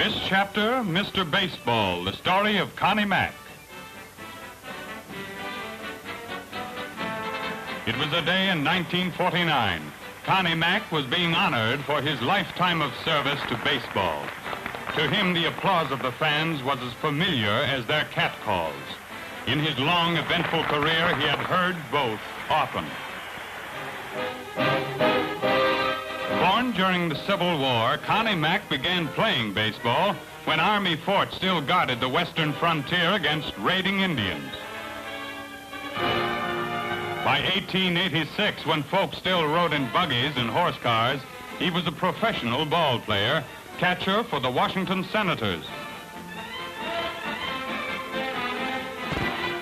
This chapter, Mr. Baseball, the story of Connie Mack. It was a day in 1949. Connie Mack was being honored for his lifetime of service to baseball. To him, the applause of the fans was as familiar as their catcalls. In his long, eventful career, he had heard both often. Born during the Civil War, Connie Mack began playing baseball when Army forts still guarded the western frontier against raiding Indians. By 1886, when folks still rode in buggies and horse cars, he was a professional ball player, catcher for the Washington Senators.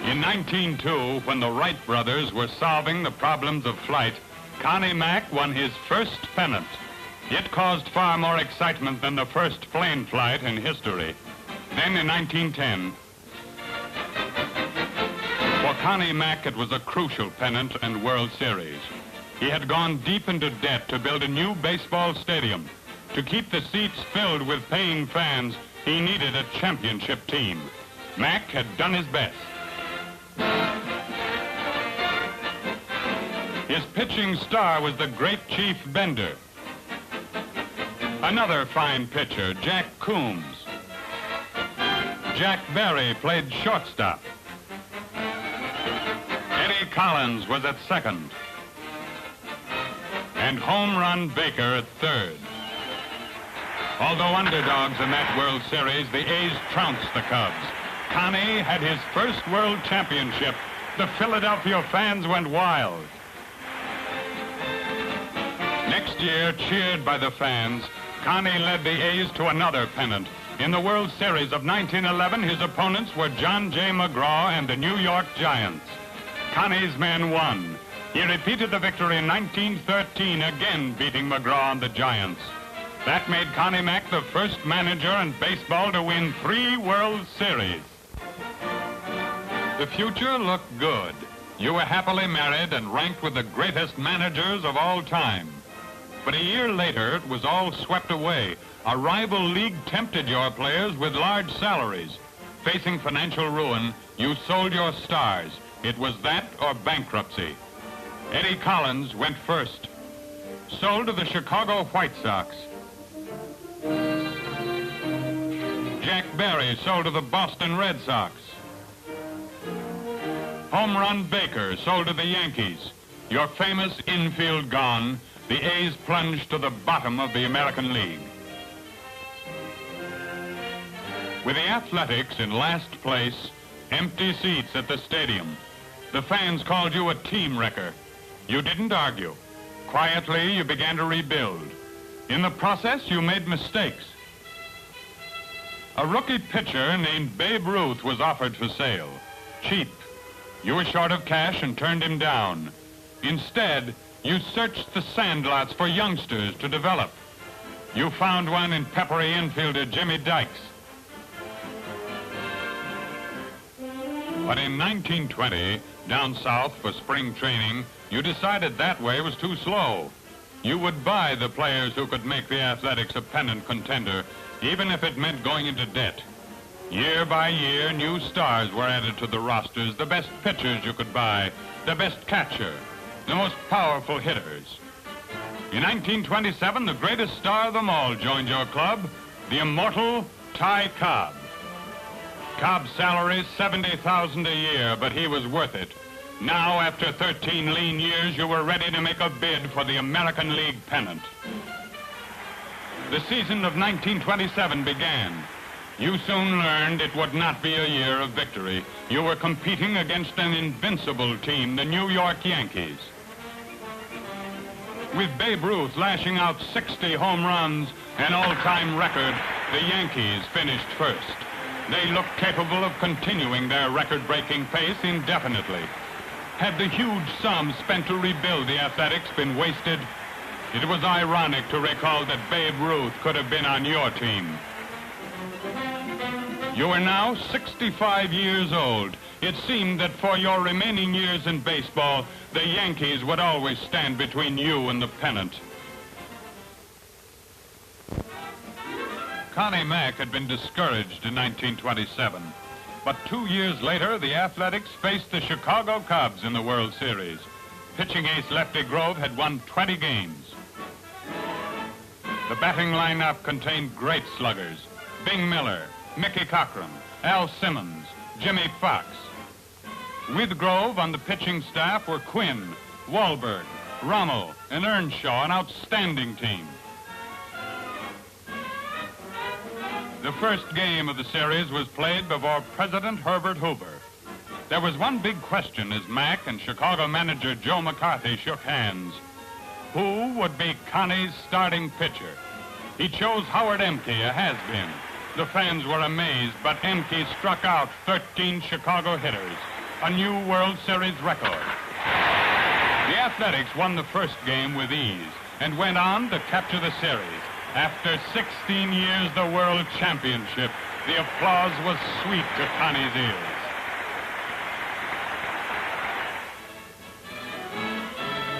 In 1902, when the Wright brothers were solving the problems of flight, Connie Mack won his first pennant. It caused far more excitement than the first plane flight in history. Then in 1910, for Connie Mack, it was a crucial pennant and World Series. He had gone deep into debt to build a new baseball stadium. To keep the seats filled with paying fans, he needed a championship team. Mack had done his best. His pitching star was the great Chief Bender. Another fine pitcher, Jack Coombs. Jack Barry played shortstop. Eddie Collins was at second. And Home Run Baker at third. Although underdogs in that World Series, the A's trounced the Cubs. Connie had his first World Championship. The Philadelphia fans went wild. Next year, cheered by the fans, Connie led the A's to another pennant. In the World Series of 1911, his opponents were John J. McGraw and the New York Giants. Connie's men won. He repeated the victory in 1913, again beating McGraw and the Giants. That made Connie Mack the first manager in baseball to win 3 World Series. The future looked good. You were happily married and ranked with the greatest managers of all time. But a year later, it was all swept away. A rival league tempted your players with large salaries. Facing financial ruin, you sold your stars. It was that or bankruptcy. Eddie Collins went first. Sold to the Chicago White Sox. Jack Barry sold to the Boston Red Sox. Home Run Baker sold to the Yankees. Your famous infield gone, the A's plunged to the bottom of the American League. With the Athletics in last place, empty seats at the stadium, the fans called you a team wrecker. You didn't argue. Quietly, you began to rebuild. In the process, you made mistakes. A rookie pitcher named Babe Ruth was offered for sale. Cheap. You were short of cash and turned him down. Instead, you searched the sandlots for youngsters to develop. You found one in peppery infielder Jimmy Dikes. But in 1920, down south for spring training, you decided that way was too slow. You would buy the players who could make the Athletics a pennant contender, even if it meant going into debt. Year by year, new stars were added to the rosters, the best pitchers you could buy, the best catcher, the most powerful hitters. In 1927, the greatest star of them all joined your club, the immortal Ty Cobb. Cobb's salary, $70,000 a year, but he was worth it. Now, after 13 lean years, you were ready to make a bid for the American League pennant. The season of 1927 began. You soon learned it would not be a year of victory. You were competing against an invincible team, the New York Yankees. With Babe Ruth lashing out 60 home runs, an all-time record, the Yankees finished first. They looked capable of continuing their record-breaking pace indefinitely. Had the huge sums spent to rebuild the Athletics been wasted, it was ironic to recall that Babe Ruth could have been on your team. You are now 65 years old. It seemed that for your remaining years in baseball, the Yankees would always stand between you and the pennant. Connie Mack had been discouraged in 1927. But 2 years later, the Athletics faced the Chicago Cubs in the World Series. Pitching ace Lefty Grove had won 20 games. The batting lineup contained great sluggers: Bing Miller, Mickey Cochran, Al Simmons, Jimmy Foxx. With Grove on the pitching staff were Quinn, Wahlberg, Rommel, and Earnshaw, an outstanding team. The first game of the series was played before President Herbert Hoover. There was one big question as Mack and Chicago manager Joe McCarthy shook hands. Who would be Connie's starting pitcher? He chose Howard Emke, a has-been. The fans were amazed, but Emke struck out 13 Chicago hitters, a new World Series record. The Athletics won the first game with ease and went on to capture the series. After 16 years, the World Championship, the applause was sweet to Connie's ears.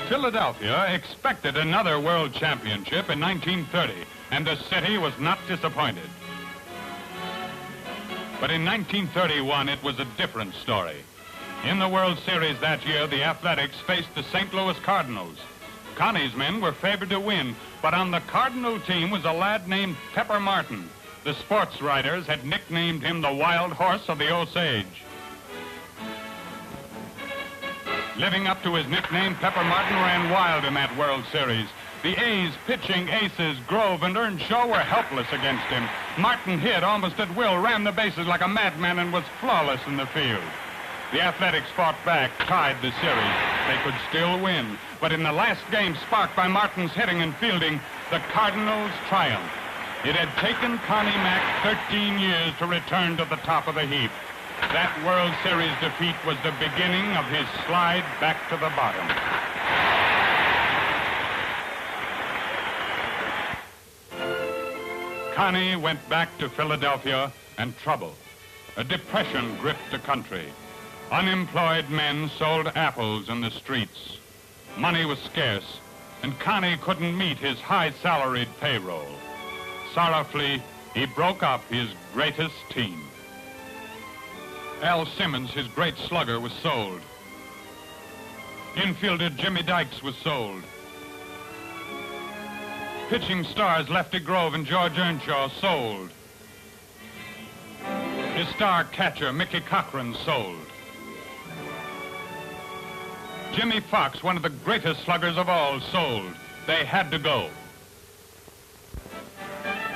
Philadelphia expected another World Championship in 1930, and the city was not disappointed. But in 1931, it was a different story. In the World Series that year, the Athletics faced the St. Louis Cardinals. Connie's men were favored to win, but on the Cardinal team was a lad named Pepper Martin. The sports writers had nicknamed him the Wild Horse of the Osage. Living up to his nickname, Pepper Martin ran wild in that World Series. The A's pitching aces, Grove and Earnshaw, were helpless against him. Martin hit almost at will, ran the bases like a madman, and was flawless in the field. The Athletics fought back, tied the series. They could still win. But in the last game, sparked by Martin's hitting and fielding, the Cardinals triumphed. It had taken Connie Mack 13 years to return to the top of the heap. That World Series defeat was the beginning of his slide back to the bottom. Connie went back to Philadelphia, and trouble. A depression gripped the country. Unemployed men sold apples in the streets. Money was scarce, and Connie couldn't meet his high-salaried payroll. Sorrowfully, he broke up his greatest team. Al Simmons, his great slugger, was sold. Infielder Jimmy Dikes was sold. Pitching stars Lefty Grove and George Earnshaw sold. His star catcher, Mickey Cochran, sold. Jimmy Foxx, one of the greatest sluggers of all, sold. They had to go.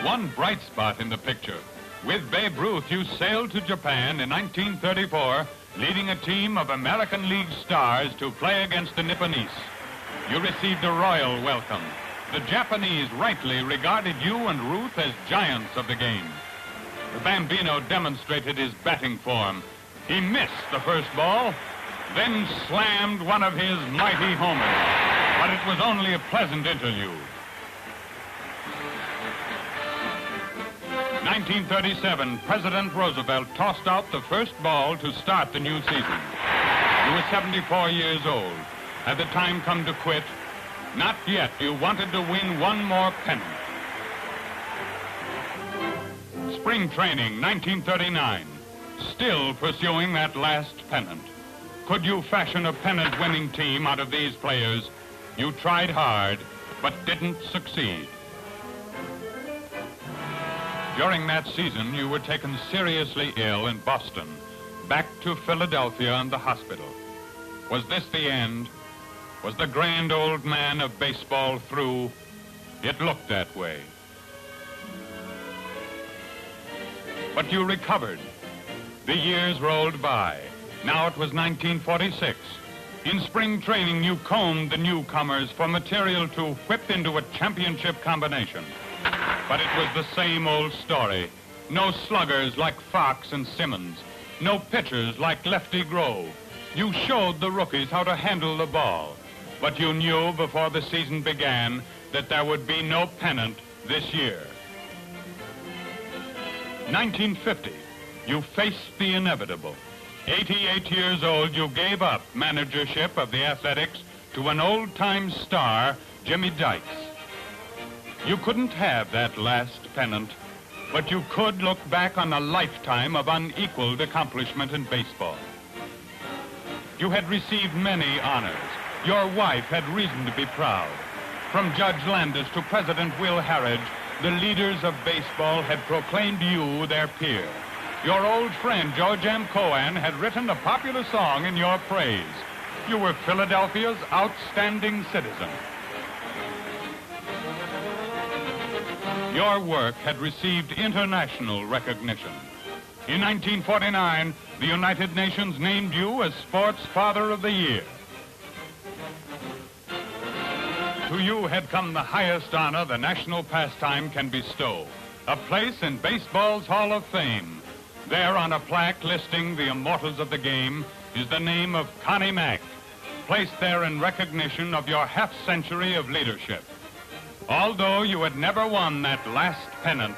One bright spot in the picture. With Babe Ruth, you sailed to Japan in 1934, leading a team of American League stars to play against the Nipponese. You received a royal welcome. The Japanese rightly regarded you and Ruth as giants of the game. The Bambino demonstrated his batting form. He missed the first ball, then slammed one of his mighty homers. But it was only a pleasant interlude. 1937, President Roosevelt tossed out the first ball to start the new season. He was 74 years old. Had the time come to quit? Not yet. You wanted to win one more pennant. Spring training, 1939. Still pursuing that last pennant. Could you fashion a pennant-winning team out of these players? You tried hard, but didn't succeed. During that season, you were taken seriously ill in Boston, back to Philadelphia and the hospital. Was this the end? Was the grand old man of baseball through? It looked that way. But you recovered. The years rolled by. Now it was 1946. In spring training, you combed the newcomers for material to whip into a championship combination. But it was the same old story. No sluggers like Foxx and Simmons. No pitchers like Lefty Grove. You showed the rookies how to handle the ball. But you knew before the season began that there would be no pennant this year. 1950, you faced the inevitable. 88 years old, you gave up managership of the Athletics to an old-time star, Jimmy Dikes. You couldn't have that last pennant. but you could look back on a lifetime of unequaled accomplishment in baseball. You had received many honors. Your wife had reason to be proud. From Judge Landis to President Will Harridge, the leaders of baseball had proclaimed you their peer. Your old friend George M. Cohan had written a popular song in your praise. You were Philadelphia's outstanding citizen. Your work had received international recognition. In 1949, the United Nations named you as Sports Father of the Year. To you had come the highest honor the national pastime can bestow, a place in baseball's Hall of Fame. There on a plaque listing the immortals of the game is the name of Connie Mack, placed there in recognition of your half-century of leadership. Although you had never won that last pennant,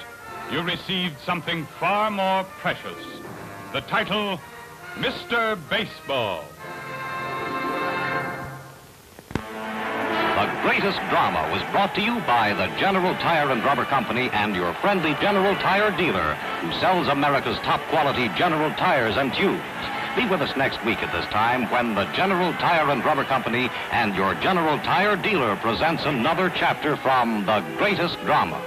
you received something far more precious, the title, Mr. Baseball. The greatest drama was brought to you by the General Tire and Rubber Company and your friendly General Tire dealer, who sells America's top-quality General tires and tubes. Be with us next week at this time when the General Tire and Rubber Company and your General Tire dealer presents another chapter from The Greatest Drama.